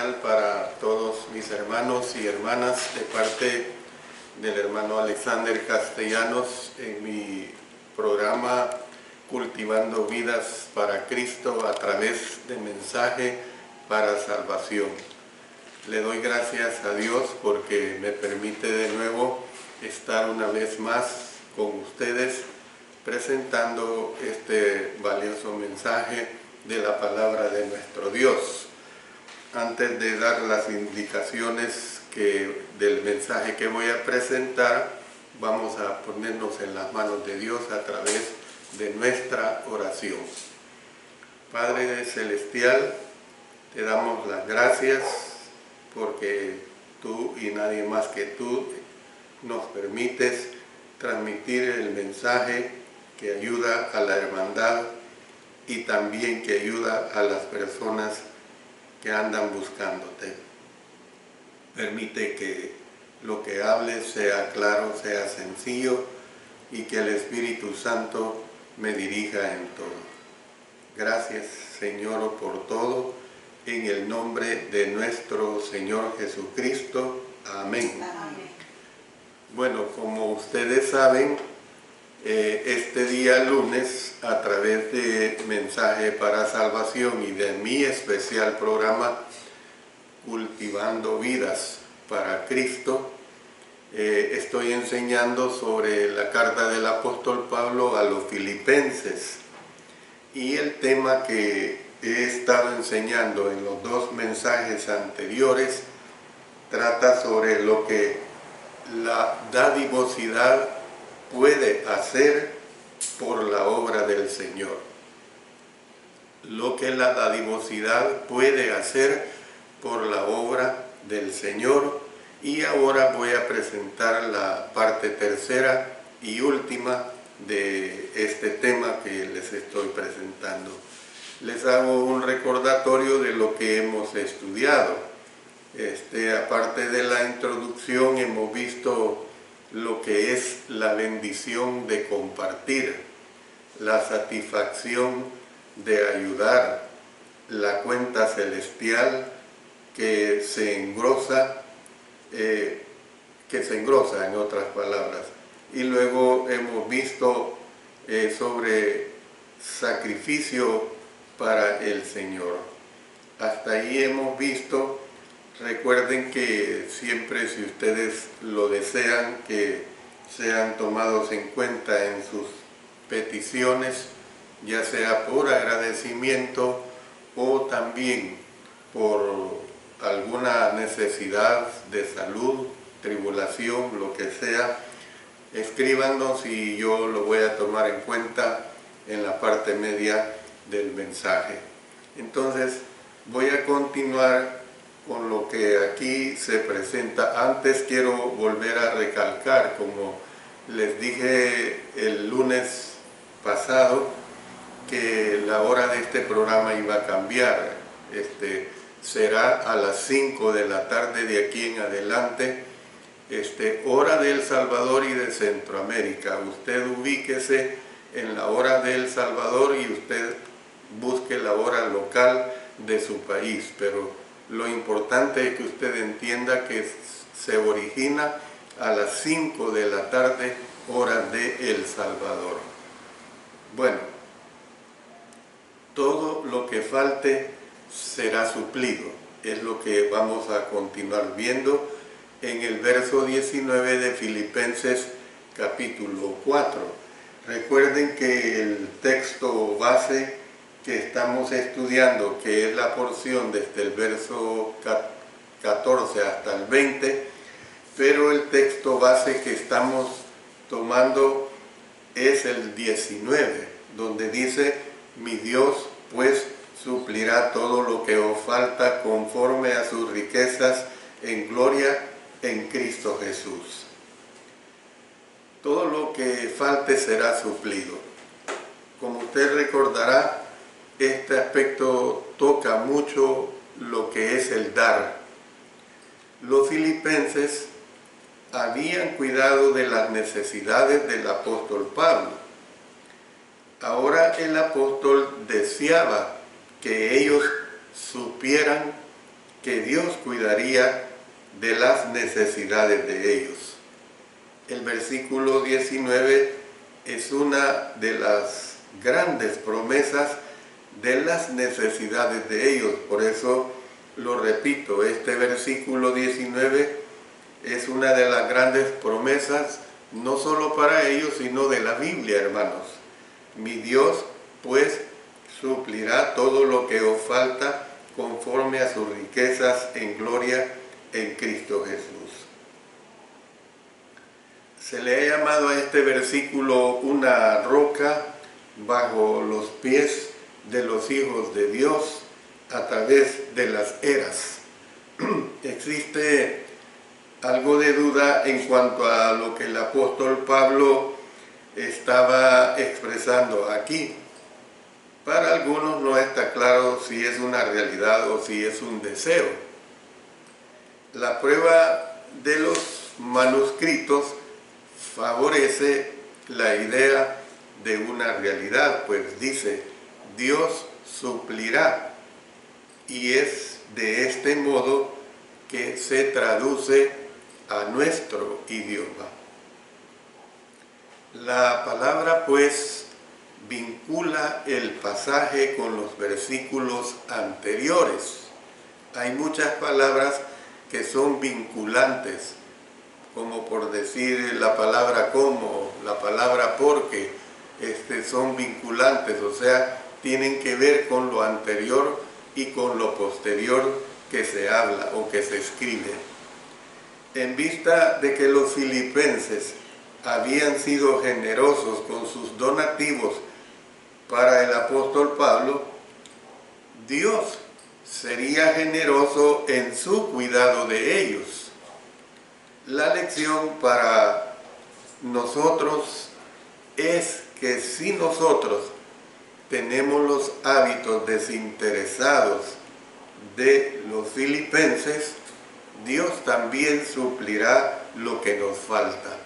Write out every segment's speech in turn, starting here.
especial para todos mis hermanos y hermanas de parte del hermano Alexander Castellanos en mi programa Cultivando Vidas para Cristo a través de mensaje para salvación. Le doy gracias a Dios porque me permite de nuevo estar una vez más con ustedes presentando este valioso mensaje de la palabra de nuestro Dios. Antes de dar las indicaciones del mensaje que voy a presentar, vamos a ponernos en las manos de Dios a través de nuestra oración. Padre Celestial, te damos las gracias porque tú y nadie más que tú nos permites transmitir el mensaje que ayuda a la hermandad y también que ayuda a las personas que andan buscándote. Permite que lo que hables sea claro, sea sencillo y que el Espíritu Santo me dirija en todo. Gracias, Señor, por todo, en el nombre de nuestro Señor Jesucristo. Amén. Amén. Bueno, como ustedes saben, este día lunes, a través de Mensaje para Salvación y de mi especial programa Cultivando Vidas para Cristo, estoy enseñando sobre la carta del apóstol Pablo a los filipenses. Y el tema que he estado enseñando en los dos mensajes anteriores trata sobre lo que la dadivosidad puede hacer por la obra del Señor. Lo que la dadivosidad puede hacer por la obra del Señor. Y ahora voy a presentar la parte tercera y última de este tema que les estoy presentando. Les hago un recordatorio de lo que hemos estudiado. Aparte de la introducción, hemos visto lo que es la bendición de compartir, la satisfacción de ayudar, la cuenta celestial que se engrosa en otras palabras. Y luego hemos visto sobre sacrificio para el Señor. Hasta ahí hemos visto. Recuerden que siempre, si ustedes lo desean, que sean tomados en cuenta en sus peticiones, ya sea por agradecimiento o también por alguna necesidad de salud, tribulación, lo que sea, escríbanos y yo lo voy a tomar en cuenta en la parte media del mensaje. Entonces, voy a continuar con lo que aquí se presenta. Antes quiero volver a recalcar, como les dije el lunes pasado, que la hora de este programa iba a cambiar. Será a las 5 de la tarde de aquí en adelante, hora de El Salvador y de Centroamérica. Usted ubíquese en la hora de El Salvador y usted busque la hora local de su país, pero lo importante es que usted entienda que se origina a las 5 de la tarde, hora de El Salvador. Bueno, todo lo que falte será suplido. Es lo que vamos a continuar viendo en el verso 19 de Filipenses capítulo 4. Recuerden que el texto base que estamos estudiando, que es la porción desde el verso 14 hasta el 20, pero el texto base que estamos tomando es el 19, donde dice: mi Dios pues suplirá todo lo que os falta conforme a sus riquezas en gloria en Cristo Jesús. Todo lo que falte será suplido. Como usted recordará, este aspecto toca mucho lo que es el dar. Los filipenses habían cuidado de las necesidades del apóstol Pablo. Ahora el apóstol deseaba que ellos supieran que Dios cuidaría de las necesidades de ellos. El versículo 19 es una de las grandes promesas de las necesidades de ellos. Por eso lo repito, este versículo 19 es una de las grandes promesas, no solo para ellos, sino de la Biblia, hermanos. Mi Dios, pues, suplirá todo lo que os falta conforme a sus riquezas en gloria en Cristo Jesús. Se le ha llamado a este versículo una roca bajo los pies de los hijos de Dios a través de las eras. Existe algo de duda en cuanto a lo que el apóstol Pablo estaba expresando aquí. Para algunos no está claro si es una realidad o si es un deseo. La prueba de los manuscritos favorece la idea de una realidad, pues dice, Dios suplirá, y es de este modo que se traduce a nuestro idioma. La palabra, pues, vincula el pasaje con los versículos anteriores. Hay muchas palabras que son vinculantes, como por decir la palabra como, la palabra porque, son vinculantes, o sea, tienen que ver con lo anterior y con lo posterior que se habla o que se escribe. En vista de que los filipenses habían sido generosos con sus donativos para el apóstol Pablo, Dios sería generoso en su cuidado de ellos. La lección para nosotros es que si nosotros tenemos los hábitos desinteresados de los filipenses, Dios también suplirá lo que nos falta.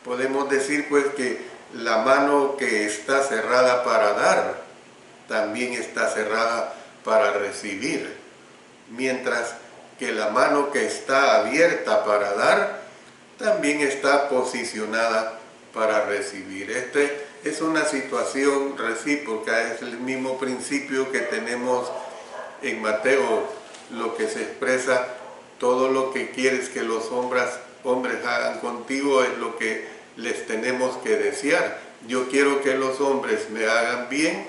Podemos decir pues que la mano que está cerrada para dar, también está cerrada para recibir, mientras que la mano que está abierta para dar, también está posicionada para recibir. Es una situación recíproca, es el mismo principio que tenemos en Mateo, lo que se expresa, todo lo que quieres que los hombres hagan contigo es lo que les tenemos que desear. Yo quiero que los hombres me hagan bien,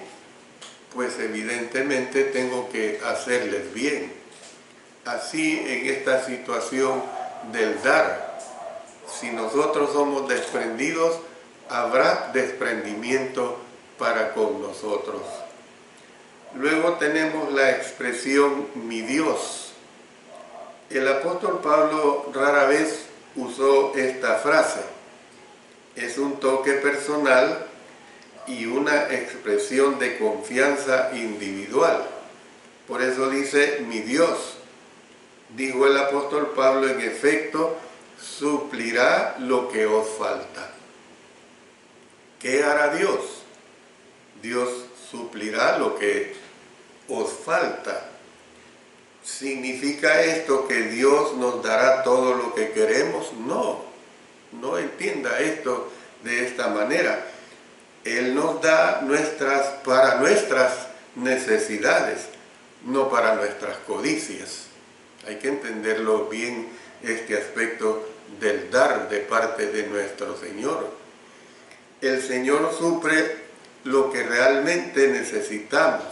pues evidentemente tengo que hacerles bien. Así en esta situación del dar, si nosotros somos desprendidos, habrá desprendimiento para con nosotros. Luego tenemos la expresión mi Dios. El apóstol Pablo rara vez usó esta frase. Es un toque personal y una expresión de confianza individual. Por eso dice mi Dios. Dijo el apóstol Pablo, en efecto, suplirá lo que os falta. ¿Qué hará Dios? Dios suplirá lo que os falta. ¿Significa esto que Dios nos dará todo lo que queremos? No, no entienda esto de esta manera. Él nos da para nuestras necesidades, no para nuestras codicias. Hay que entenderlo bien, este aspecto del dar de parte de nuestro Señor. El Señor suple lo que realmente necesitamos,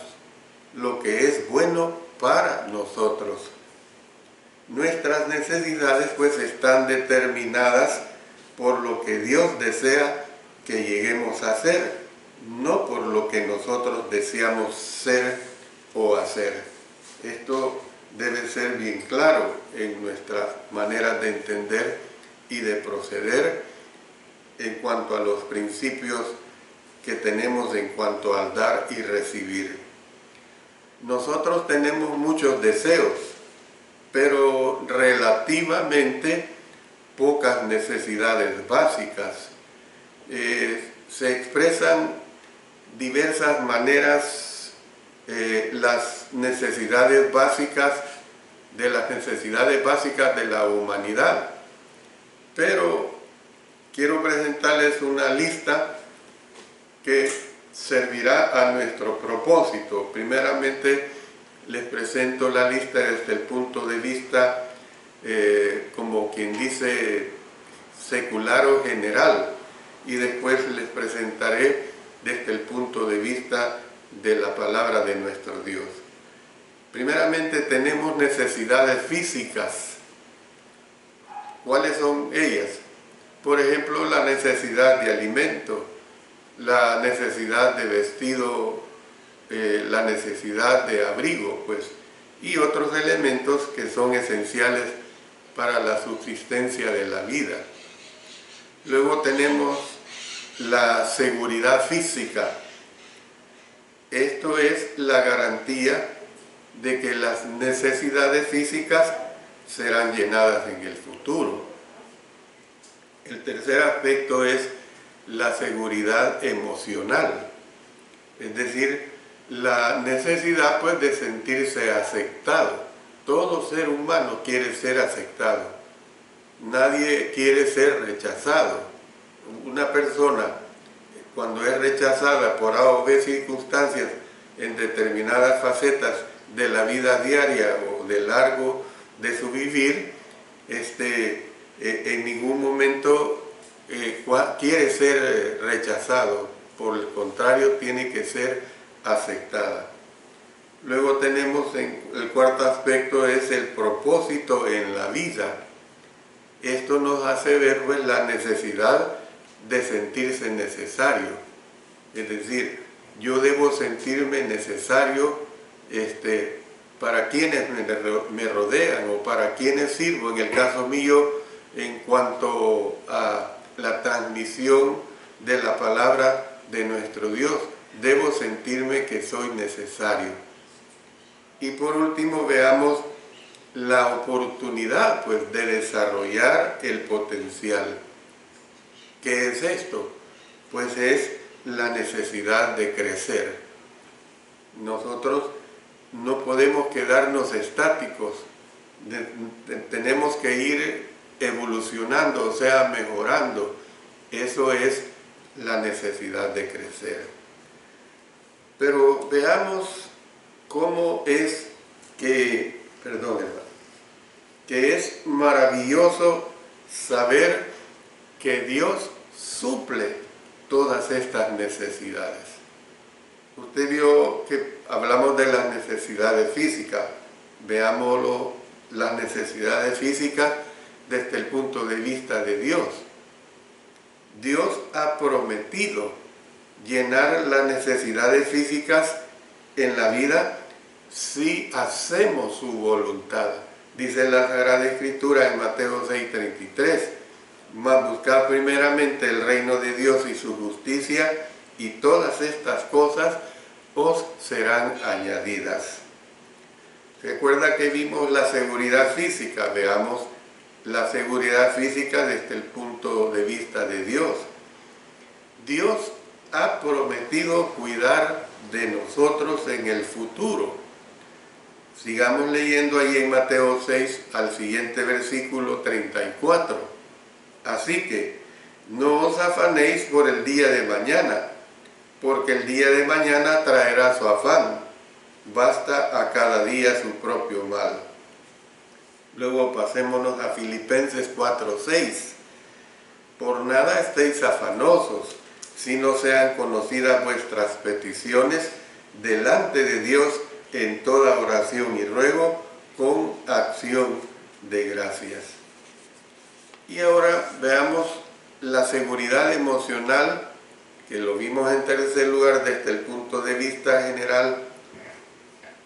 lo que es bueno para nosotros. Nuestras necesidades pues están determinadas por lo que Dios desea que lleguemos a ser, no por lo que nosotros deseamos ser o hacer. Esto debe ser bien claro en nuestras maneras de entender y de proceder en cuanto a los principios que tenemos en cuanto al dar y recibir. Nosotros tenemos muchos deseos, pero relativamente pocas necesidades básicas. Se expresan diversas maneras las necesidades básicas necesidades básicas de la humanidad. Pero quiero presentarles una lista que servirá a nuestro propósito. Primeramente les presento la lista desde el punto de vista, como quien dice, secular o general, y después les presentaré desde el punto de vista de la palabra de nuestro Dios. Primeramente tenemos necesidades físicas. ¿Cuáles son ellas? Por ejemplo, la necesidad de alimento, la necesidad de vestido, la necesidad de abrigo, pues, y otros elementos que son esenciales para la subsistencia de la vida. Luego tenemos la seguridad física. Esto es la garantía de que las necesidades físicas serán llenadas en el futuro. El tercer aspecto es la seguridad emocional, es decir, la necesidad pues de sentirse aceptado. Todo ser humano quiere ser aceptado, nadie quiere ser rechazado. Una persona cuando es rechazada por A o B circunstancias en determinadas facetas de la vida diaria o de largo de su vivir, en ningún momento quiere ser rechazado, por el contrario tiene que ser aceptada. Luego tenemos el cuarto aspecto, es el propósito en la vida. Esto nos hace ver pues la necesidad de sentirse necesario, es decir, yo debo sentirme necesario para quienes me rodean o para quienes sirvo. En el caso mío, en cuanto a la transmisión de la palabra de nuestro Dios, debo sentirme que soy necesario. Y por último veamos la oportunidad pues de desarrollar el potencial. ¿Qué es esto? Pues es la necesidad de crecer. Nosotros no podemos quedarnos estáticos, tenemos que ir evolucionando, o sea, mejorando. Eso es la necesidad de crecer. Pero veamos cómo es que es maravilloso saber que Dios suple todas estas necesidades. Usted vio que hablamos de las necesidades físicas. Veámoslo, las necesidades físicas desde el punto de vista de Dios. Dios ha prometido llenar las necesidades físicas en la vida si hacemos su voluntad. Dice la Sagrada Escritura en Mateo 6:33, mas buscad primeramente el reino de Dios y su justicia, y todas estas cosas os serán añadidas. Recuerda que vimos la seguridad física. Veamos la seguridad física desde el punto de vista de Dios. Dios ha prometido cuidar de nosotros en el futuro. Sigamos leyendo ahí en Mateo 6 al siguiente versículo 34. Así que no os afanéis por el día de mañana, porque el día de mañana traerá su afán. Basta a cada día su propio mal. Luego pasémonos a Filipenses 4:6. Por nada estéis afanosos, si no sean conocidas vuestras peticiones delante de Dios en toda oración y ruego con acción de gracias. Y ahora veamos la seguridad emocional, que lo vimos en tercer lugar desde el punto de vista general.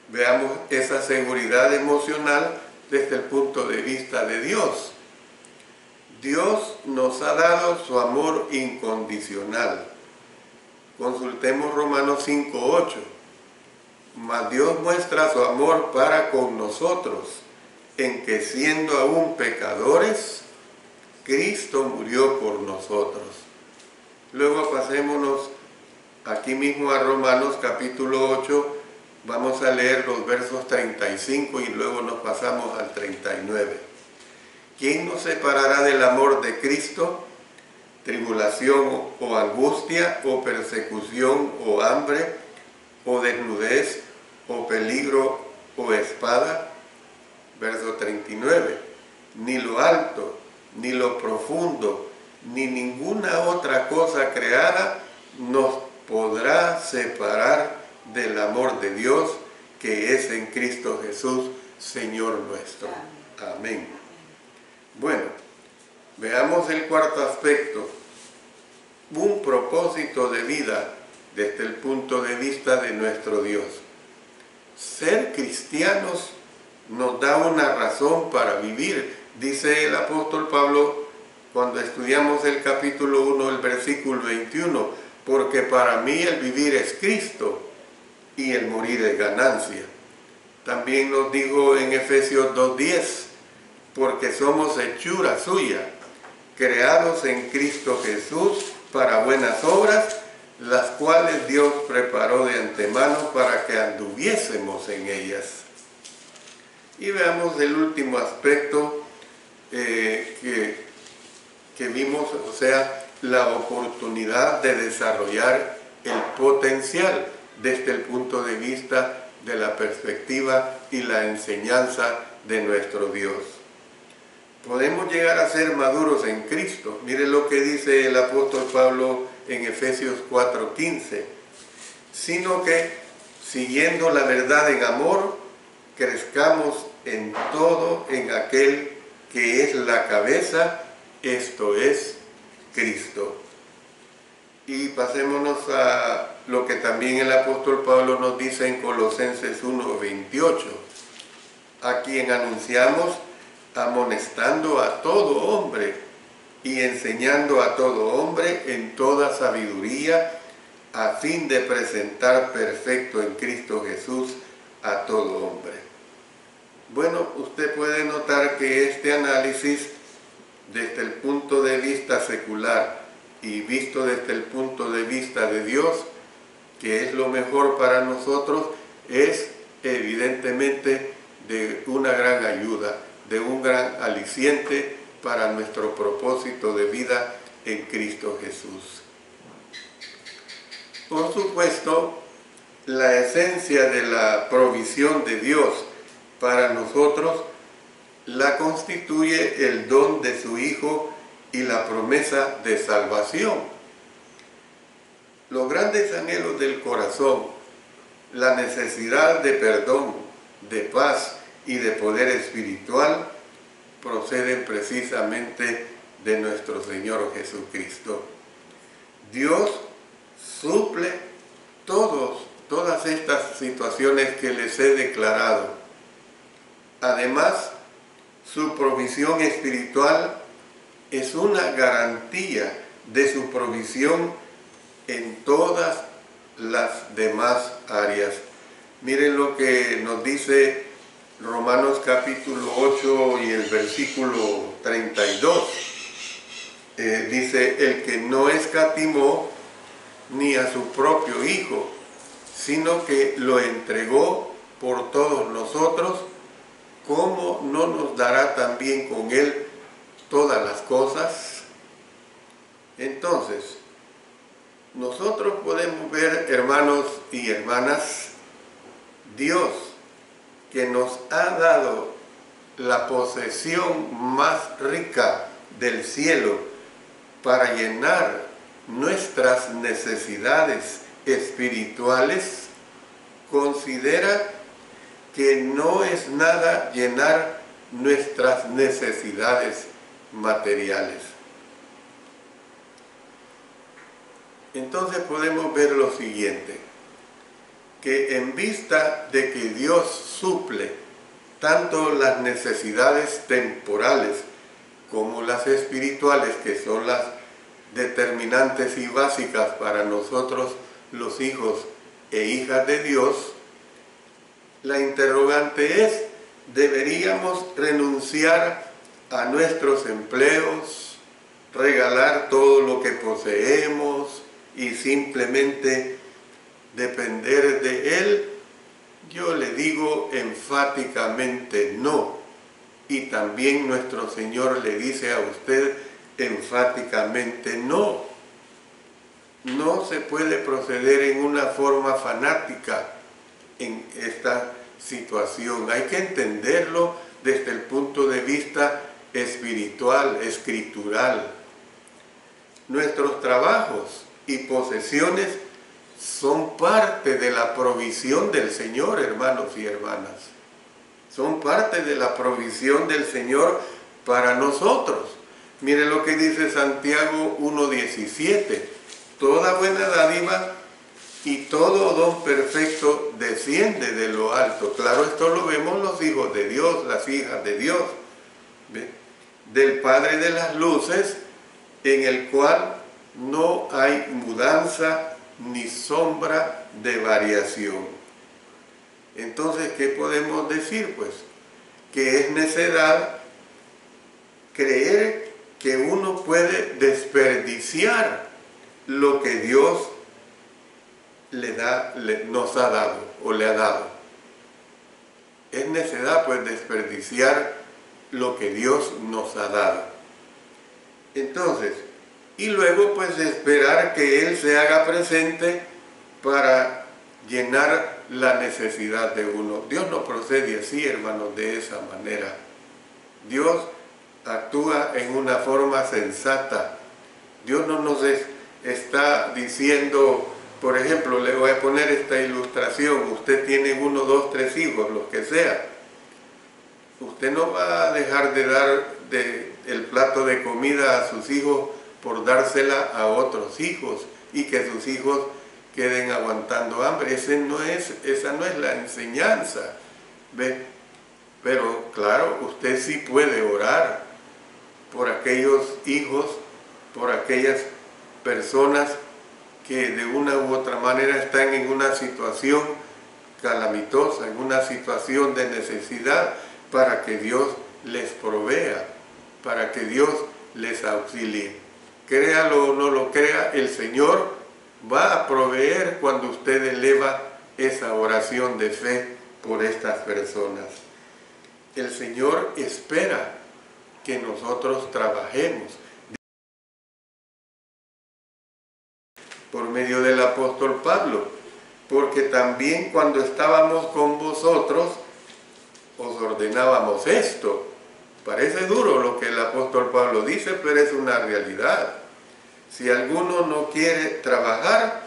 Veamos esa seguridad emocional desde el punto de vista de Dios. Dios nos ha dado su amor incondicional. Consultemos Romanos 5:8. Mas Dios muestra su amor para con nosotros, en que siendo aún pecadores, Cristo murió por nosotros. Luego pasémonos aquí mismo a Romanos capítulo 8, Vamos a leer los versos 35 y luego nos pasamos al 39. ¿Quién nos separará del amor de Cristo? ¿Tribulación o angustia o persecución o hambre o desnudez o peligro o espada? Verso 39. Ni lo alto, ni lo profundo, ni ninguna otra cosa creada nos podrá separar del amor de Dios que es en Cristo Jesús, Señor nuestro. Amén. Bueno, veamos el cuarto aspecto. Un propósito de vida desde el punto de vista de nuestro Dios. Ser cristianos nos da una razón para vivir, dice el apóstol Pablo cuando estudiamos el capítulo 1, el versículo 21, porque para mí el vivir es Cristo y el morir es ganancia. También nos dijo en Efesios 2:10, porque somos hechura suya, creados en Cristo Jesús para buenas obras, las cuales Dios preparó de antemano para que anduviésemos en ellas. Y veamos el último aspecto que vimos, o sea, la oportunidad de desarrollar el potencial desde el punto de vista de la perspectiva y la enseñanza de nuestro Dios. Podemos llegar a ser maduros en Cristo. Mire lo que dice el apóstol Pablo en Efesios 4:15. Sino que, siguiendo la verdad en amor, crezcamos en todo en aquel que es la cabeza, esto es Cristo. Y pasémonos a lo que también el apóstol Pablo nos dice en Colosenses 1:28, a quien anunciamos amonestando a todo hombre y enseñando a todo hombre en toda sabiduría, a fin de presentar perfecto en Cristo Jesús a todo hombre. Bueno, usted puede notar que este análisis desde el punto de vista secular y visto desde el punto de vista de Dios, que es lo mejor para nosotros, es evidentemente de una gran ayuda, de un gran aliciente para nuestro propósito de vida en Cristo Jesús. Por supuesto, la esencia de la provisión de Dios para nosotros la constituye el don de su Hijo y la promesa de salvación. Los grandes anhelos del corazón, la necesidad de perdón, de paz y de poder espiritual proceden precisamente de nuestro Señor Jesucristo. Dios suple todas estas situaciones que les he declarado. Además, su provisión espiritual es una garantía de su provisión en todas las demás áreas. Miren lo que nos dice Romanos capítulo 8 y el versículo 32. Dice, el que no escatimó ni a su propio Hijo, sino que lo entregó por todos nosotros, ¿cómo no nos dará también con Él todas las cosas? Entonces, nosotros podemos ver, hermanos y hermanas, Dios que nos ha dado la posesión más rica del cielo para llenar nuestras necesidades espirituales, considera que no es nada llenar nuestras necesidades materiales. Entonces podemos ver lo siguiente, que en vista de que Dios suple tanto las necesidades temporales como las espirituales, que son las determinantes y básicas para nosotros los hijos e hijas de Dios, la interrogante es, ¿deberíamos renunciar a nuestros empleos, regalar todo lo que poseemos y simplemente depender de Él? Yo le digo enfáticamente no. Y también nuestro Señor le dice a usted enfáticamente no. No se puede proceder en una forma fanática en esta situación. Hay que entenderlo desde el punto de vista espiritual, escritural. Nuestros trabajos y posesiones son parte de la provisión del Señor, hermanos y hermanas. Son parte de la provisión del Señor para nosotros. Mire lo que dice Santiago 1:17. Toda buena dádiva y todo don perfecto desciende de lo alto. Claro, esto lo vemos los hijos de Dios, las hijas de Dios. ¿Ve? Del Padre de las luces, en el cual no hay mudanza ni sombra de variación. Entonces, ¿qué podemos decir? Pues que es necedad creer que uno puede desperdiciar lo que Dios nos ha dado o le ha dado. Es necedad pues desperdiciar lo que Dios nos ha dado. Entonces, y luego pues esperar que Él se haga presente para llenar la necesidad de uno. Dios no procede así, hermanos, de esa manera. Dios actúa en una forma sensata. Dios no nos está diciendo, por ejemplo, le voy a poner esta ilustración, usted tiene 1, 2, 3 hijos, los que sea. Usted no va a dejar de dar el plato de comida a sus hijos por dársela a otros hijos y que sus hijos queden aguantando hambre. Esa no es la enseñanza. ¿Ve? Pero claro, usted sí puede orar por aquellos hijos, por aquellas personas que de una u otra manera están en una situación calamitosa, en una situación de necesidad, para que Dios les provea, para que Dios les auxilie. Créalo o no lo crea, el Señor va a proveer cuando usted eleva esa oración de fe por estas personas. El Señor espera que nosotros trabajemos. Por medio del apóstol Pablo, porque también cuando estábamos con vosotros os ordenábamos esto. Parece duro lo que el apóstol Pablo dice, pero es una realidad. Si alguno no quiere trabajar,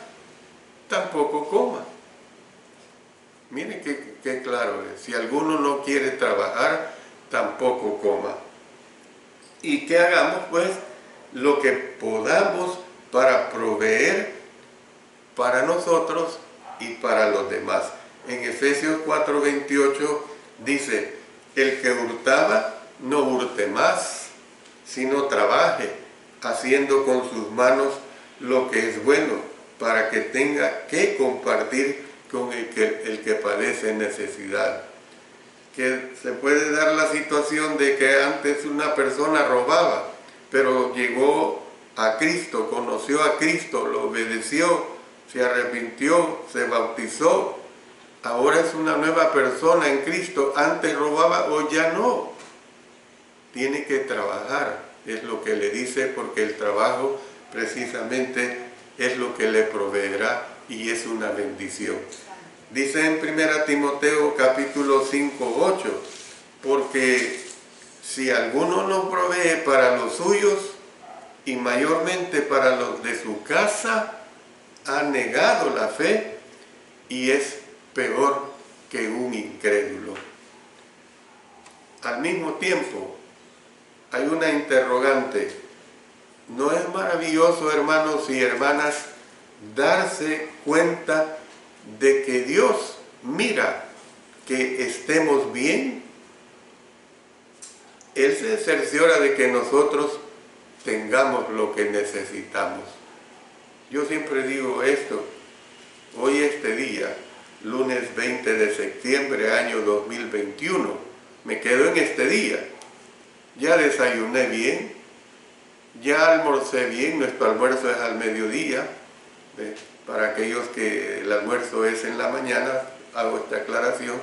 tampoco coma. Miren qué claro es. Si alguno no quiere trabajar, tampoco coma. Y que hagamos pues lo que podamos para proveer para nosotros y para los demás. En Efesios 4:28 dice, el que hurtaba, no hurte más, sino trabaje, haciendo con sus manos lo que es bueno, para que tenga que compartir con el que padece necesidad. Que se puede dar la situación de que antes una persona robaba, pero llegó a Cristo, conoció a Cristo, lo obedeció, se arrepintió, se bautizó. Ahora es una nueva persona en Cristo. Antes robaba o ya no. Tiene que trabajar, es lo que le dice, porque el trabajo precisamente es lo que le proveerá y es una bendición. Dice en 1 Timoteo capítulo 5:8, porque si alguno no provee para los suyos y mayormente para los de su casa, ha negado la fe y es peor que un incrédulo. Al mismo tiempo, hay una interrogante. ¿No es maravilloso, hermanos y hermanas, darse cuenta de que Dios mira que estemos bien? Él se cerciora de que nosotros tengamos lo que necesitamos. Yo siempre digo esto, hoy este día, lunes 20 de septiembre, año 2021, me quedo en este día. Ya desayuné bien, ya almorcé bien, nuestro almuerzo es al mediodía, ¿ve? Para aquellos que el almuerzo es en la mañana, hago esta aclaración,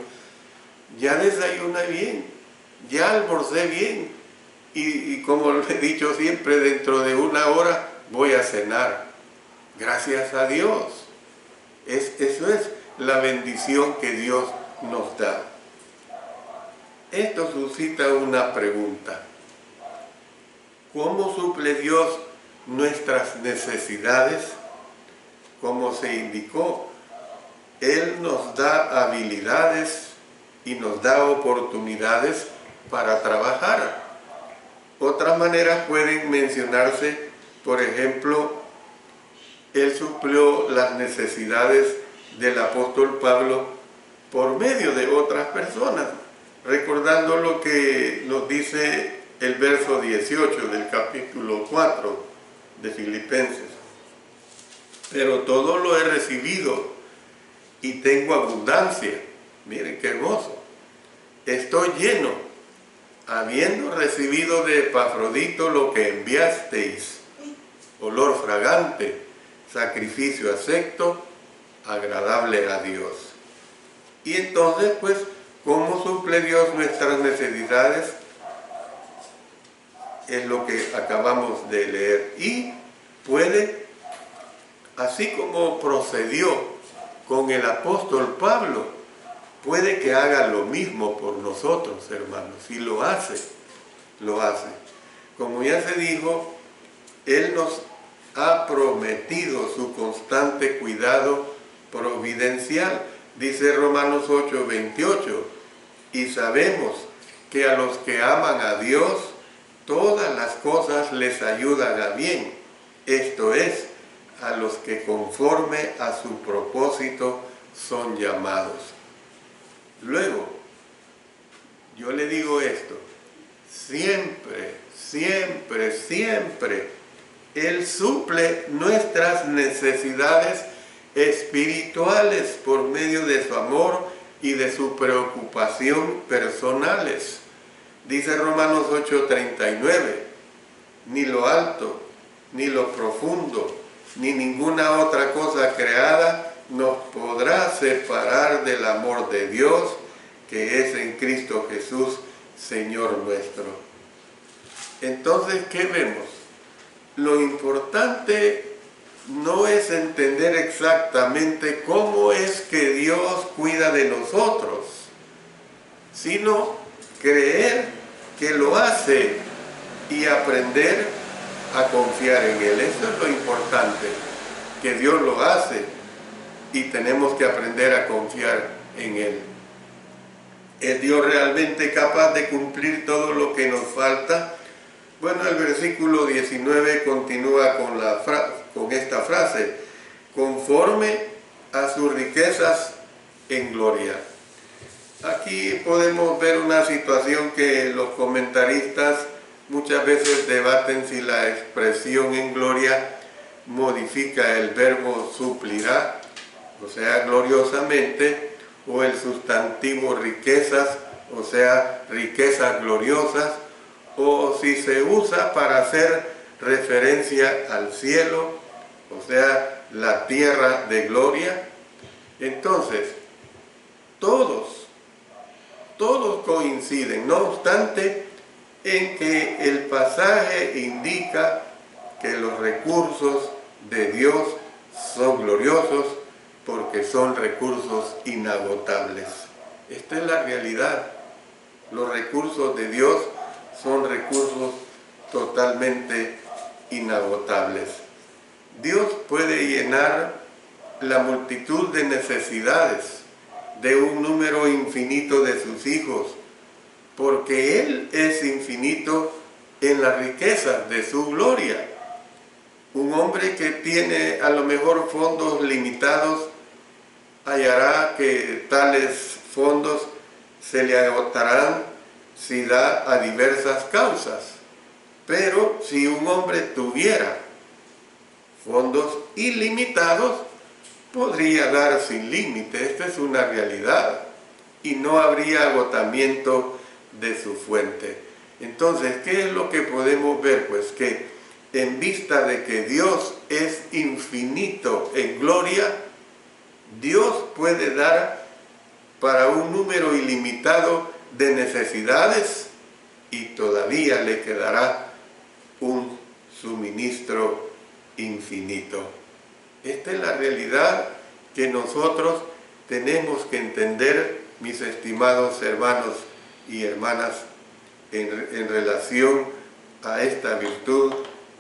ya desayuné bien, ya almorcé bien, y como lo he dicho siempre, dentro de una hora voy a cenar. Gracias a Dios. Eso es la bendición que Dios nos da. Esto suscita una pregunta. ¿Cómo suple Dios nuestras necesidades? Como se indicó, Él nos da habilidades y nos da oportunidades para trabajar. Otras maneras pueden mencionarse, por ejemplo, Él suplió las necesidades del apóstol Pablo por medio de otras personas, recordando lo que nos dice el verso 18 del capítulo 4 de Filipenses. Pero todo lo he recibido y tengo abundancia. Miren qué hermoso. Estoy lleno, habiendo recibido de Epafrodito lo que enviasteis, olor fragante, sacrificio acepto, agradable a Dios. Y entonces, pues, ¿cómo suple Dios nuestras necesidades? Es lo que acabamos de leer. Y puede, así como procedió con el apóstol Pablo, puede que haga lo mismo por nosotros, hermanos. Y lo hace. Como ya se dijo, Él nos ha prometido su constante cuidado providencial. Dice Romanos 8:28, y sabemos que a los que aman a Dios, todas las cosas les ayudan a bien. Esto es, a los que conforme a su propósito son llamados. Luego, yo le digo esto, siempre, Él suple nuestras necesidades espirituales por medio de su amor y de su preocupación personales. Dice Romanos 8:39, ni lo alto, ni lo profundo, ni ninguna otra cosa creada nos podrá separar del amor de Dios que es en Cristo Jesús, Señor nuestro. Entonces, ¿qué vemos? Lo importante no es entender exactamente cómo es que Dios cuida de nosotros, sino creer que lo hace y aprender a confiar en Él. Eso es lo importante, que Dios lo hace y tenemos que aprender a confiar en Él. ¿Es Dios realmente capaz de cumplir todo lo que nos falta? Bueno, el versículo 19 continúa con esta frase, conforme a sus riquezas en gloria. Aquí podemos ver una situación que los comentaristas muchas veces debaten si la expresión en gloria modifica el verbo suplirá, o sea, gloriosamente, o el sustantivo riquezas, o sea, riquezas gloriosas, o si se usa para hacer referencia al cielo, o sea, la tierra de gloria. Entonces, todos coinciden, no obstante, en que el pasaje indica que los recursos de Dios son gloriosos porque son recursos inagotables. Esta es la realidad. Los recursos de Dios son recursos totalmente inagotables. Dios puede llenar la multitud de necesidades de un número infinito de sus hijos, porque Él es infinito en las riquezas de su gloria. Un hombre que tiene a lo mejor fondos limitados hallará que tales fondos se le agotarán si da a diversas causas. Pero si un hombre tuviera fondos ilimitados, podría dar sin límite. Esta es una realidad y no habría agotamiento de su fuente. Entonces, ¿qué es lo que podemos ver? Pues que en vista de que Dios es infinito en gloria, Dios puede dar para un número ilimitado de necesidades y todavía le quedará un suministro infinito. Esta es la realidad que nosotros tenemos que entender, mis estimados hermanos y hermanas, en relación a esta virtud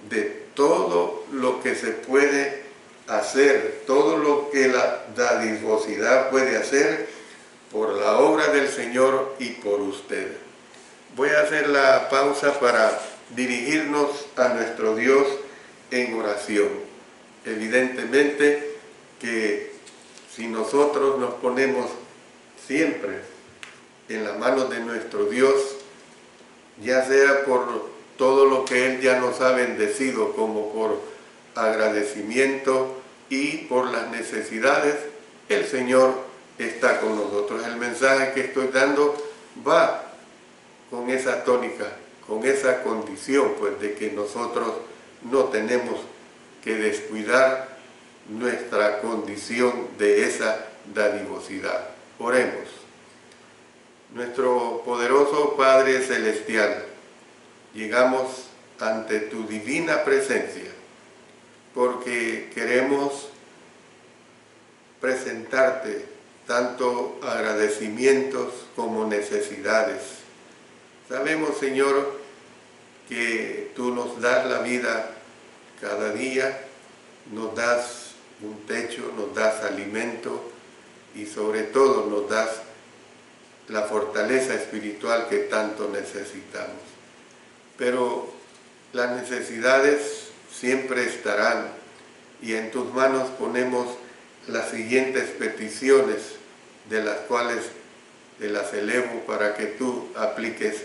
de todo lo que se puede hacer, todo lo que la dadivosidad puede hacer por la obra del Señor y por usted. Voy a hacer la pausa para dirigirnos a nuestro Dios en oración. Evidentemente que si nosotros nos ponemos siempre en la mano de nuestro Dios, ya sea por todo lo que Él ya nos ha bendecido, como por agradecimiento y por las necesidades, el Señor está con nosotros. El mensaje que estoy dando va con esa tónica, con esa condición, pues, de que nosotros no tenemos que descuidar nuestra condición de esa dadivosidad. Oremos. Nuestro poderoso Padre Celestial, llegamos ante tu divina presencia porque queremos presentarte tanto agradecimientos como necesidades. Sabemos, Señor, que tú nos das la vida cada día, nos das un techo, nos das alimento y sobre todo nos das la fortaleza espiritual que tanto necesitamos. Pero las necesidades siempre estarán y en tus manos ponemos las siguientes peticiones, de las cuales te las elevo para que tú apliques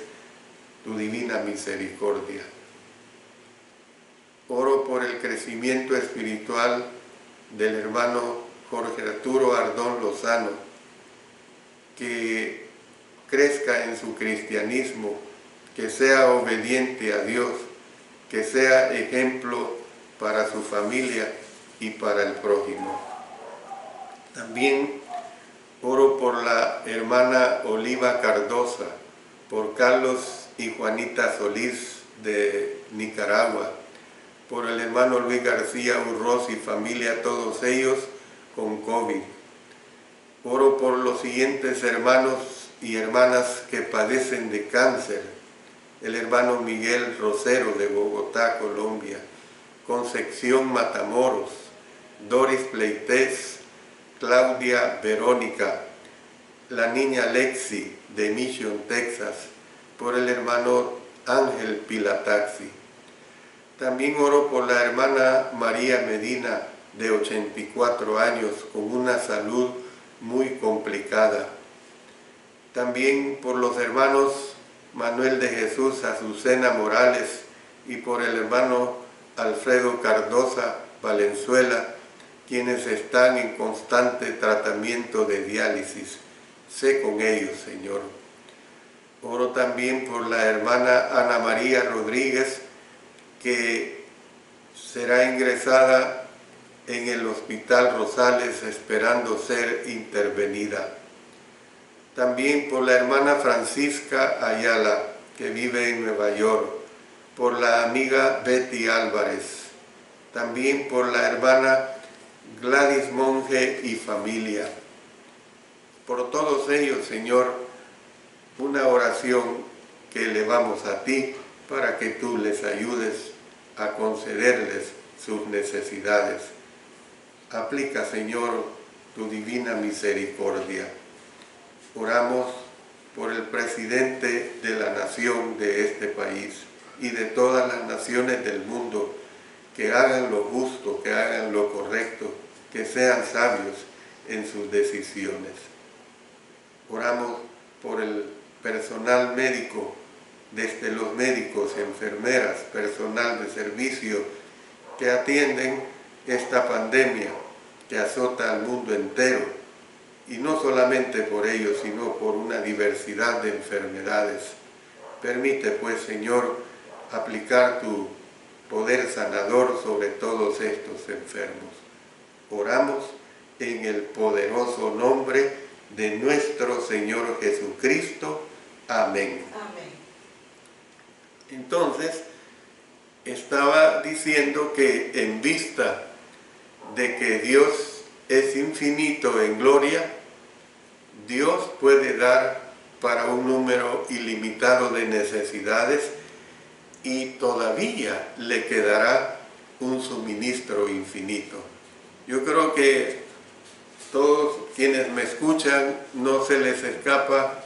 tu divina misericordia. Oro por el crecimiento espiritual del hermano Jorge Arturo Ardón Lozano, que crezca en su cristianismo, que sea obediente a Dios, que sea ejemplo para su familia y para el prójimo. También oro por la hermana Oliva Cardosa, por Carlos y Juanita Solís de Nicaragua, por el hermano Luis García Urroz y familia, todos ellos con COVID. Oro por los siguientes hermanos y hermanas que padecen de cáncer: el hermano Miguel Rosero de Bogotá, Colombia, Concepción Matamoros, Doris Pleites, Claudia Verónica, la niña Lexi de Mission, Texas, por el hermano Ángel Pilataxi. También oro por la hermana María Medina, de 84 años, con una salud muy complicada. También por los hermanos Manuel de Jesús Azucena Morales y por el hermano Alfredo Cardosa Valenzuela, quienes están en constante tratamiento de diálisis. Sé con ellos, Señor. Oro también por la hermana Ana María Rodríguez, que será ingresada en el Hospital Rosales esperando ser intervenida. También por la hermana Francisca Ayala, que vive en Nueva York, por la amiga Betty Álvarez, también por la hermana Gladys Monge y familia. Por todos ellos, Señor, una oración que elevamos a ti para que tú les ayudes a concederles sus necesidades. Aplica, Señor, tu divina misericordia. Oramos por el presidente de la nación de este país y de todas las naciones del mundo, que hagan lo justo, que hagan lo correcto, que sean sabios en sus decisiones. Oramos por el personal médico, desde los médicos, enfermeras, personal de servicio, que atienden esta pandemia que azota al mundo entero, y no solamente por ellos, sino por una diversidad de enfermedades. Permite, pues, Señor, aplicar tu poder sanador sobre todos estos enfermos. Oramos en el poderoso nombre de nuestro Señor Jesucristo. Amén. Amén. Entonces, estaba diciendo que en vista de que Dios es infinito en gloria, Dios puede dar para un número ilimitado de necesidades y todavía le quedará un suministro infinito. Yo creo que todos quienes me escuchan no se les escapa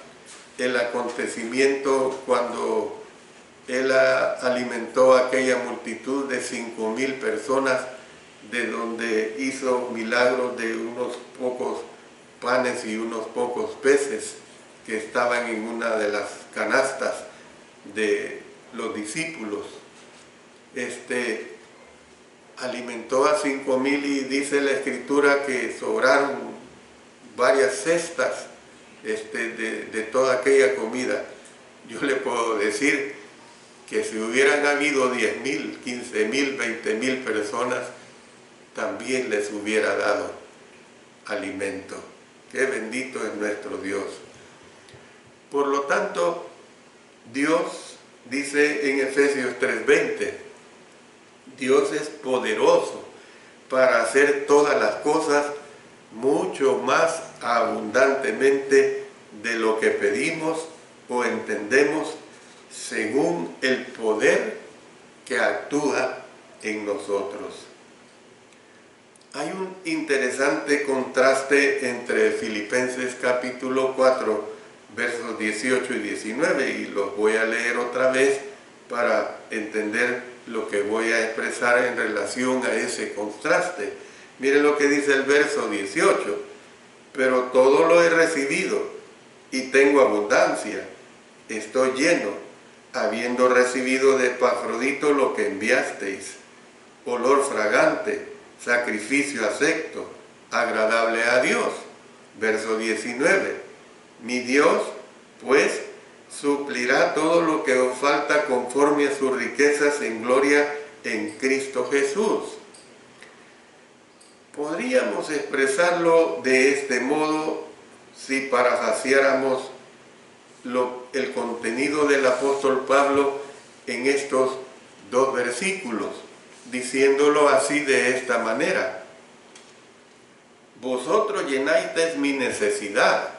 el acontecimiento cuando Él alimentó a aquella multitud de 5,000 personas, de donde hizo milagros de unos pocos panes y unos pocos peces que estaban en una de las canastas de los discípulos. Alimentó a 5,000 y dice la Escritura que sobraron varias cestas de toda aquella comida. Yo le puedo decir que si hubieran habido 10,000, 15,000, 20,000 personas, también les hubiera dado alimento. Qué bendito es nuestro Dios. Por lo tanto, Dios dice en Efesios 3:20, Dios es poderoso para hacer todas las cosas mucho más abundantemente de lo que pedimos o entendemos, según el poder que actúa en nosotros. Hay un interesante contraste entre Filipenses capítulo 4, versos 18 y 19, y los voy a leer otra vez para entender lo que voy a expresar en relación a ese contraste. Miren lo que dice el verso 18: pero todo lo he recibido y tengo abundancia, estoy lleno, habiendo recibido de Epafrodito lo que enviasteis, olor fragante, sacrificio acepto, agradable a Dios. Verso 19: mi Dios, pues, suplirá todo lo que os falta conforme a sus riquezas en gloria en Cristo Jesús. Podríamos expresarlo de este modo si parafraseáramos el contenido del apóstol Pablo en estos dos versículos, diciéndolo así de esta manera: vosotros llenáis mi necesidad,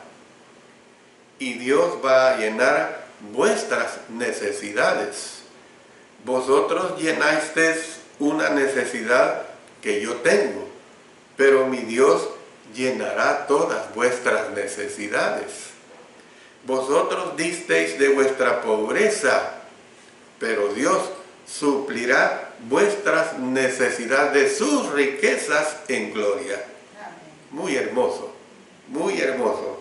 y Dios va a llenar vuestras necesidades. Vosotros llenasteis una necesidad que yo tengo, pero mi Dios llenará todas vuestras necesidades. Vosotros disteis de vuestra pobreza, pero Dios suplirá vuestras necesidades de sus riquezas en gloria. Muy hermoso, muy hermoso.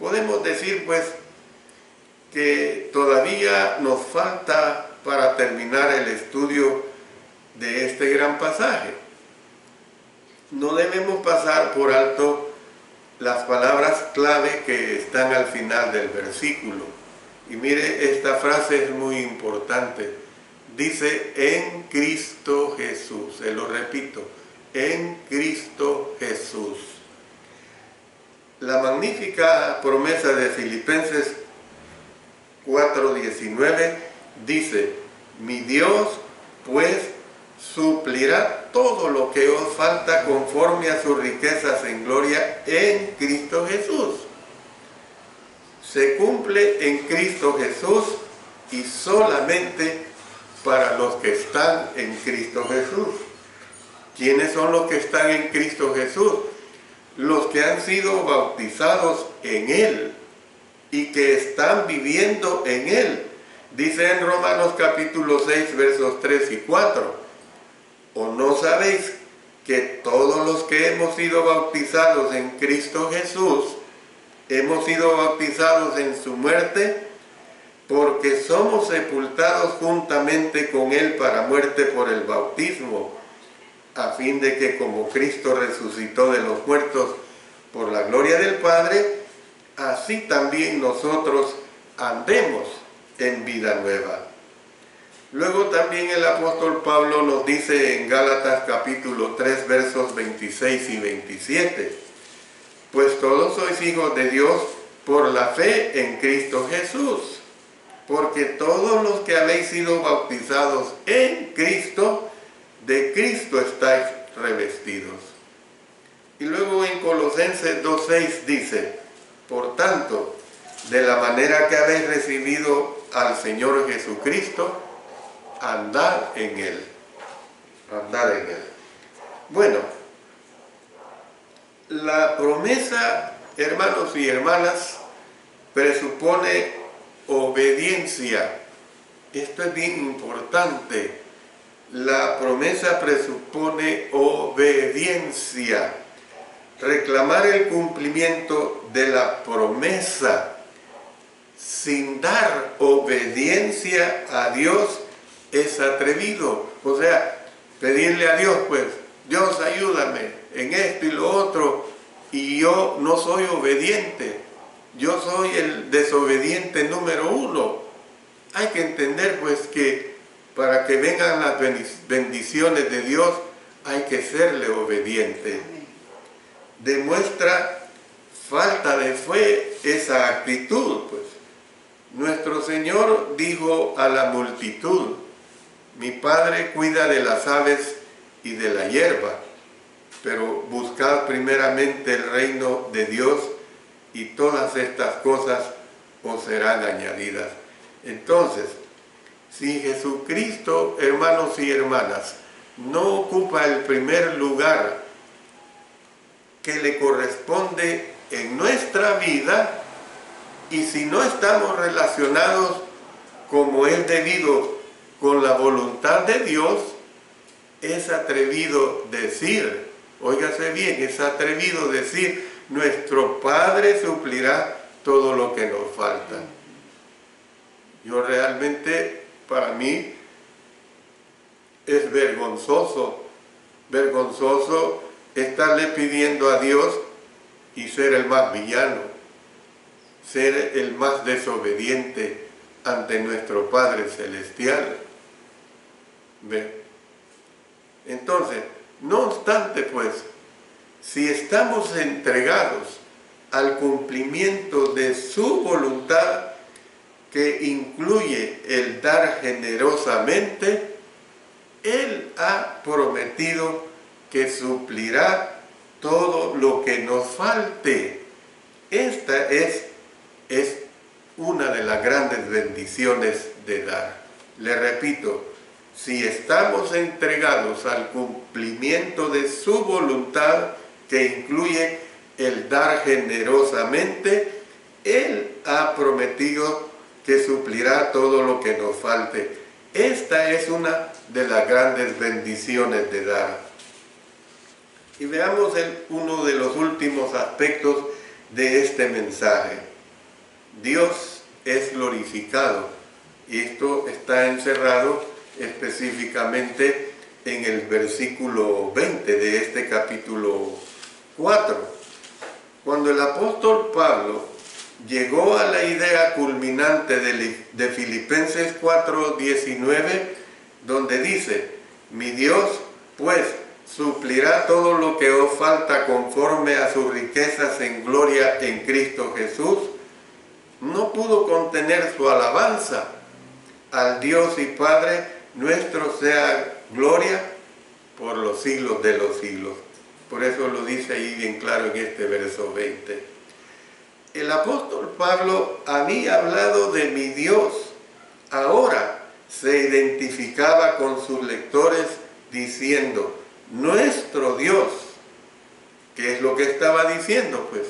Podemos decir pues que todavía nos falta para terminar el estudio de este gran pasaje. No debemos pasar por alto las palabras clave que están al final del versículo. Y mire, esta frase es muy importante. Dice, en Cristo Jesús. Se lo repito, en Cristo Jesús. La magnífica promesa de Filipenses 4:19 dice, mi Dios, pues, suplirá todo lo que os falta conforme a sus riquezas en gloria en Cristo Jesús. Se cumple en Cristo Jesús y solamente para los que están en Cristo Jesús. ¿Quiénes son los que están en Cristo Jesús? Los que han sido bautizados en Él y que están viviendo en Él. Dice en Romanos capítulo 6, versos 3 y 4, ¿o no sabéis que todos los que hemos sido bautizados en Cristo Jesús, hemos sido bautizados en su muerte? Porque somos sepultados juntamente con Él para muerte por el bautismo, a fin de que como Cristo resucitó de los muertos por la gloria del Padre, así también nosotros andemos en vida nueva. Luego también el apóstol Pablo nos dice en Gálatas capítulo 3 versos 26 y 27, pues todos sois hijos de Dios por la fe en Cristo Jesús. Porque todos los que habéis sido bautizados en Cristo, de Cristo estáis revestidos. Y luego en Colosenses 2:6 dice, por tanto, de la manera que habéis recibido al Señor Jesucristo, andad en Él. Andad en Él. Bueno, la promesa, hermanos y hermanas, presupone obediencia. Esto es bien importante. La promesa presupone obediencia. Reclamar el cumplimiento de la promesa sin dar obediencia a Dios es atrevido. O sea, pedirle a Dios, pues, Dios ayúdame en esto y lo otro, y yo no soy obediente. Yo soy el desobediente número 1. Hay que entender, pues, que para que vengan las bendiciones de Dios hay que serle obediente. Demuestra falta de fe esa actitud, pues. Nuestro Señor dijo a la multitud, mi Padre cuida de las aves y de la hierba, pero buscad primeramente el reino de Dios y todas estas cosas os serán añadidas. Entonces, si Jesucristo, hermanos y hermanas, no ocupa el primer lugar que le corresponde en nuestra vida, y si no estamos relacionados como es debido con la voluntad de Dios, es atrevido decir, óigase bien, es atrevido decir, nuestro Padre suplirá todo lo que nos falta. Yo realmente, para mí, es vergonzoso estarle pidiendo a Dios y ser el más villano, ser el más desobediente ante nuestro Padre Celestial. ¿Ve? Entonces, no obstante, pues, si estamos entregados al cumplimiento de su voluntad, que incluye el dar generosamente, Él ha prometido que suplirá todo lo que nos falte. Esta es una de las grandes bendiciones de dar. Le repito, si estamos entregados al cumplimiento de su voluntad, que incluye el dar generosamente, Él ha prometido que suplirá todo lo que nos falte. Esta es una de las grandes bendiciones de dar. Y veamos uno de los últimos aspectos de este mensaje. Dios es glorificado, y esto está encerrado específicamente en el versículo 20 de este capítulo 4. Cuando el apóstol Pablo llegó a la idea culminante de Filipenses 4:19, donde dice, mi Dios, pues, suplirá todo lo que os falta conforme a sus riquezas en gloria en Cristo Jesús, no pudo contener su alabanza. Al Dios y Padre nuestro sea gloria por los siglos de los siglos. Por eso lo dice ahí bien claro en este verso 20. El apóstol Pablo había hablado de mi Dios. Ahora se identificaba con sus lectores diciendo, nuestro Dios. ¿Qué es lo que estaba diciendo? Pues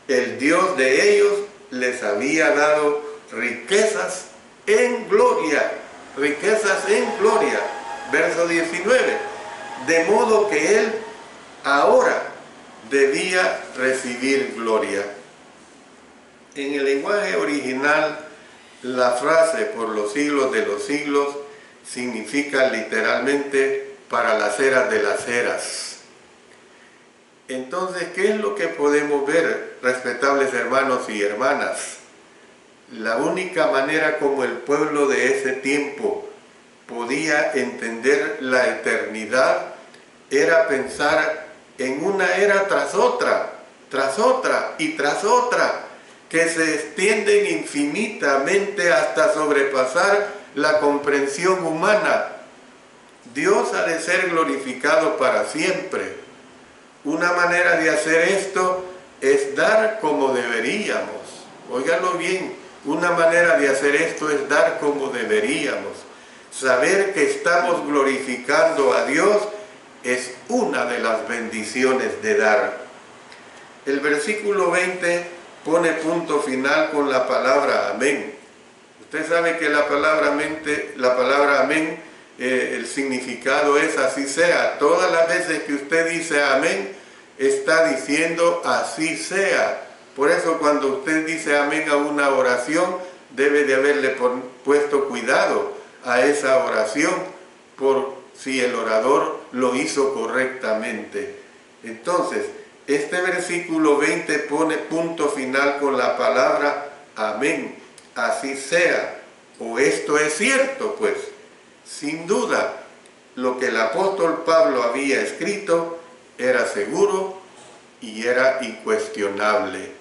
el Dios de ellos les había dado riquezas en gloria. Riquezas en gloria. Verso 19. De modo que Él ahora debía recibir gloria. En el lenguaje original, la frase por los siglos de los siglos significa literalmente para las eras de las eras. Entonces, ¿qué es lo que podemos ver, respetables hermanos y hermanas? La única manera como el pueblo de ese tiempo podía entender la eternidad era pensar en una era tras otra, tras otra y tras otra, que se extienden infinitamente hasta sobrepasar la comprensión humana. Dios ha de ser glorificado para siempre. Una manera de hacer esto es dar como deberíamos. Óiganlo bien, una manera de hacer esto es dar como deberíamos. Saber que estamos glorificando a Dios es una de las bendiciones de dar. El versículo 20 pone punto final con la palabra amén. Usted sabe que la palabra amén, el significado es así sea. Todas las veces que usted dice amén, está diciendo así sea. Por eso cuando usted dice amén a una oración, debe de haberle puesto cuidado a esa oración por si el orador lo hizo correctamente. Entonces, este versículo 20 pone punto final con la palabra amén, así sea, o esto es cierto, pues. Sin duda, lo que el apóstol Pablo había escrito era seguro y era incuestionable.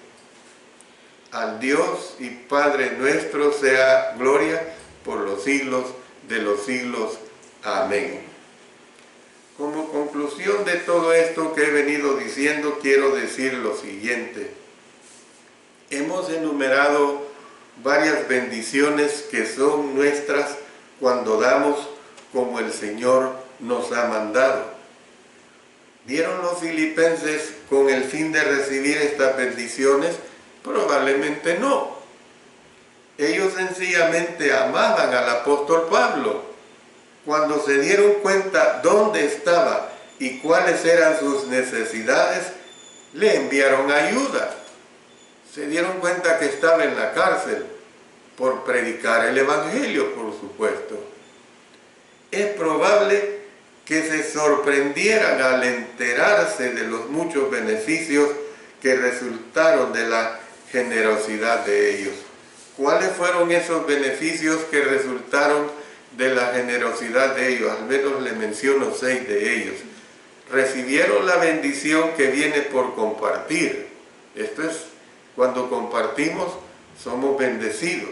Al Dios y Padre nuestro sea gloria por los siglos de los siglos. Amén. Como conclusión de todo esto que he venido diciendo, quiero decir lo siguiente. Hemos enumerado varias bendiciones que son nuestras cuando damos como el Señor nos ha mandado. ¿Dieron los filipenses con el fin de recibir estas bendiciones? Probablemente no. Ellos sencillamente amaban al apóstol Pablo. Cuando se dieron cuenta dónde estaba y cuáles eran sus necesidades, le enviaron ayuda. Se dieron cuenta que estaba en la cárcel por predicar el evangelio, por supuesto. Es probable que se sorprendieran al enterarse de los muchos beneficios que resultaron de la generosidad de ellos. ¿Cuáles fueron esos beneficios que resultaron de la generosidad de ellos? Al menos le menciono 6 de ellos. Recibieron la bendición que viene por compartir. Esto es, cuando compartimos, somos bendecidos.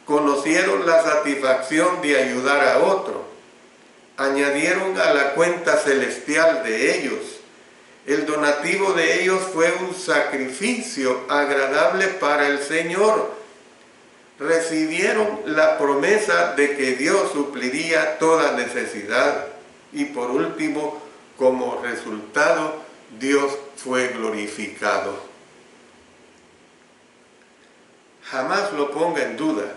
Conocieron la satisfacción de ayudar a otro. Añadieron a la cuenta celestial de ellos. El donativo de ellos fue un sacrificio agradable para el Señor. Recibieron la promesa de que Dios supliría toda necesidad. Y por último, como resultado, Dios fue glorificado. Jamás lo ponga en duda.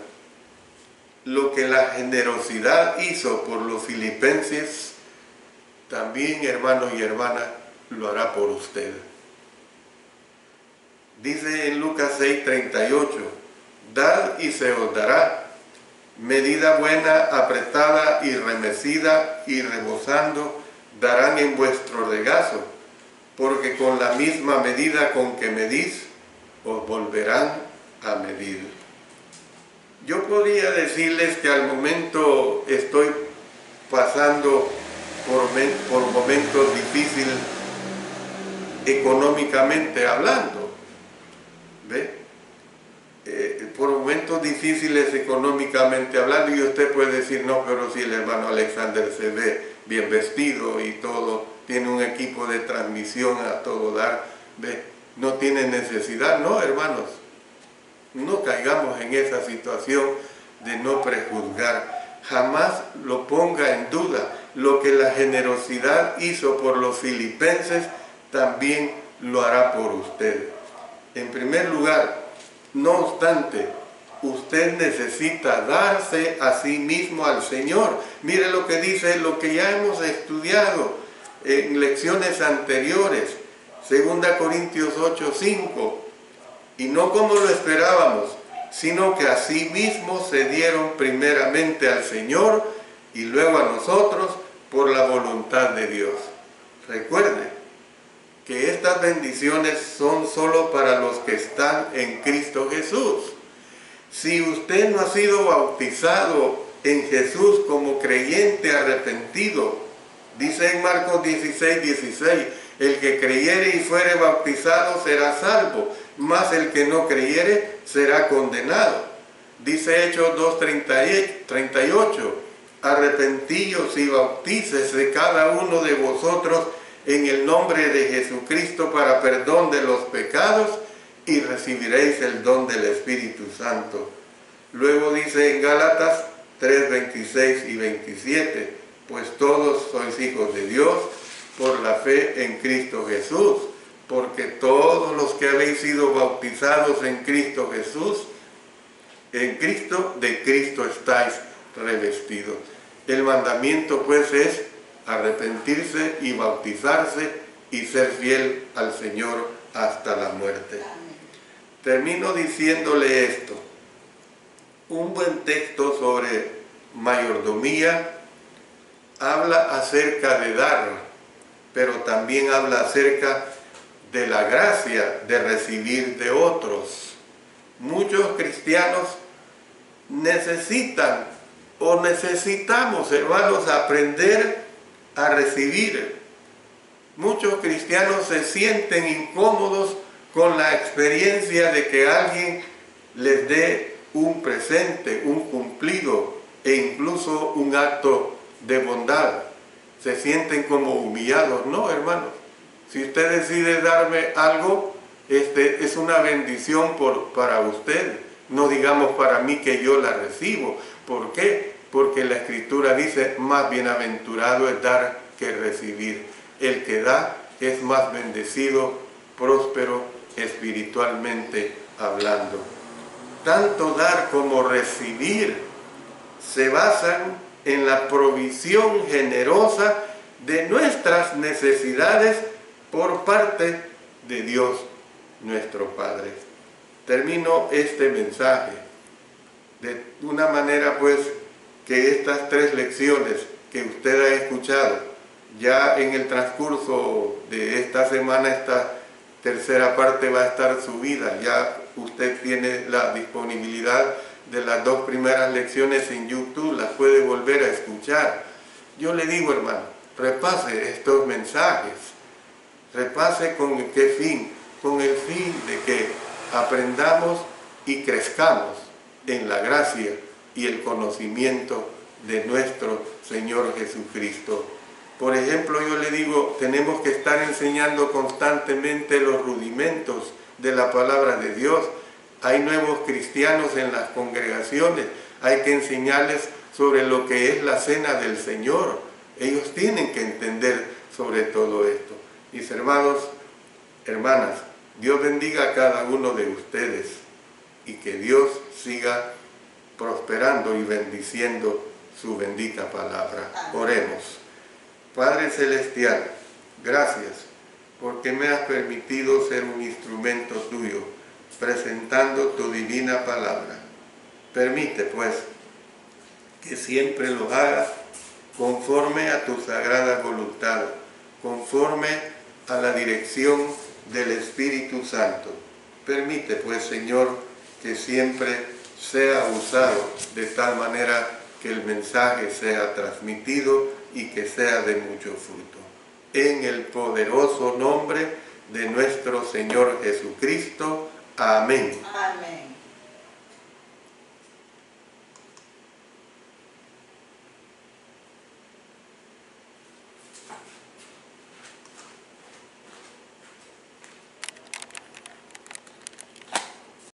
Lo que la generosidad hizo por los filipenses, también, hermanos y hermanas, lo hará por usted. Dice en Lucas 6:38, dad y se os dará, medida buena, apretada y remecida y rebosando, darán en vuestro regazo, porque con la misma medida con que medís, os volverán a medir. Yo podría decirles que al momento estoy pasando por momentos difíciles económicamente hablando, ¿ve? Por momentos difíciles económicamente hablando, y usted puede decir, no, pero si el hermano Alexander se ve bien vestido y todo, tiene un equipo de transmisión a todo dar, ¿ve? No tiene necesidad. No, hermanos, no caigamos en esa situación de no prejuzgar. Jamás lo ponga en duda. Lo que la generosidad hizo por los filipenses, también lo hará por usted. En primer lugar, no obstante, usted necesita darse a sí mismo al Señor. Mire lo que dice, lo que ya hemos estudiado en lecciones anteriores, 2 Corintios 8:5. Y no como lo esperábamos, sino que a sí mismos se dieron primeramente al Señor y luego a nosotros por la voluntad de Dios. Recuerde que estas bendiciones son solo para los que están en Cristo Jesús. Si usted no ha sido bautizado en Jesús como creyente arrepentido, dice en Marcos 16:16, El que creyere y fuere bautizado será salvo, mas el que no creyere será condenado. Dice Hechos 2:38, arrepentíos y bautícese cada uno de vosotros en el nombre de Jesucristo para perdón de los pecados y recibiréis el don del Espíritu Santo. Luego dice en Gálatas 3:26 y 27, pues todos sois hijos de Dios por la fe en Cristo Jesús, porque todos los que habéis sido bautizados en Cristo Jesús, en Cristo, de Cristo estáis revestidos. El mandamiento pues es arrepentirse y bautizarse y ser fiel al Señor hasta la muerte. Termino diciéndole esto. Un buen texto sobre mayordomía habla acerca de dar, pero también habla acerca de la gracia de recibir de otros. Muchos cristianos necesitan o necesitamos, hermanos, aprender a recibir. Muchos cristianos se sienten incómodos con la experiencia de que alguien les dé un presente, un cumplido e incluso un acto de bondad. Se sienten como humillados. No, hermanos, si usted decide darme algo, es una bendición para usted, no digamos para mí que yo la recibo. ¿Por qué? Porque la Escritura dice, más bienaventurado es dar que recibir. El que da es más bendecido, próspero espiritualmente hablando. Tanto dar como recibir se basan en la provisión generosa de nuestras necesidades por parte de Dios nuestro Padre. Termino este mensaje de una manera pues que estas 3 lecciones que usted ha escuchado ya en el transcurso de esta semana, esta tercera parte va a estar subida. Ya usted tiene la disponibilidad de las 2 primeras lecciones en YouTube, las puede volver a escuchar. Yo le digo, hermano, repase estos mensajes, repase con qué fin, con el fin de que aprendamos y crezcamos en la gracia y el conocimiento de nuestro Señor Jesucristo. Por ejemplo, yo le digo, tenemos que estar enseñando constantemente los rudimentos de la palabra de Dios. Hay nuevos cristianos en las congregaciones, hay que enseñarles sobre lo que es la cena del Señor. Ellos tienen que entender sobre todo esto. Mis hermanos, hermanas, Dios bendiga a cada uno de ustedes y que Dios siga prosperando y bendiciendo su bendita palabra. Oremos. Padre Celestial, gracias porque me has permitido ser un instrumento tuyo, presentando tu divina palabra. Permite, pues, que siempre lo haga conforme a tu sagrada voluntad, conforme a la dirección del Espíritu Santo. Permite, pues, Señor, que siempre sea usado de tal manera que el mensaje sea transmitido y que sea de mucho fruto. En el poderoso nombre de nuestro Señor Jesucristo. Amén. Amén.